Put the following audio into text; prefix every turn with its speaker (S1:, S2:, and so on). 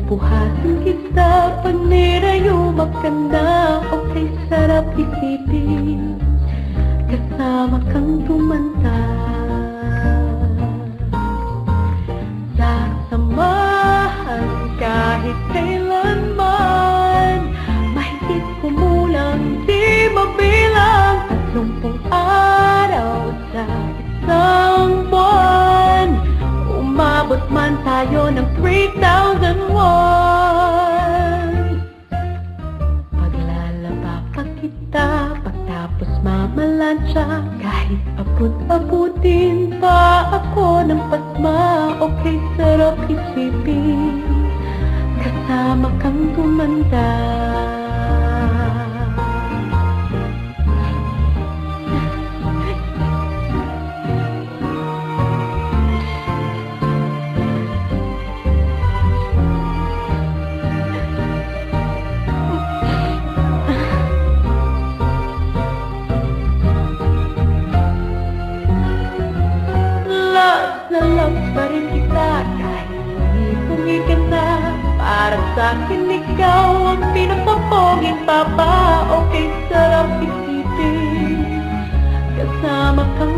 S1: Bubuhatin kita pag nirayumak ka na. Okay, sarap isipin kasama kang tumanda. Sasamahan kahit kailanman, mahigit kumulang di mabilang 30 araw sa isang buwan. Umabot man tayo ng 3,001. Paglalaba pa kita pagtapos mamalansya, kahit abot-abutin pa ako ng pasma. Okay, sarap isipin kasama kang tumanda. Love pa rin kita kahit hindi ka na. Para sa'kin ikaw ang pinapapoging papa. Okay, sarap isipin kasama kang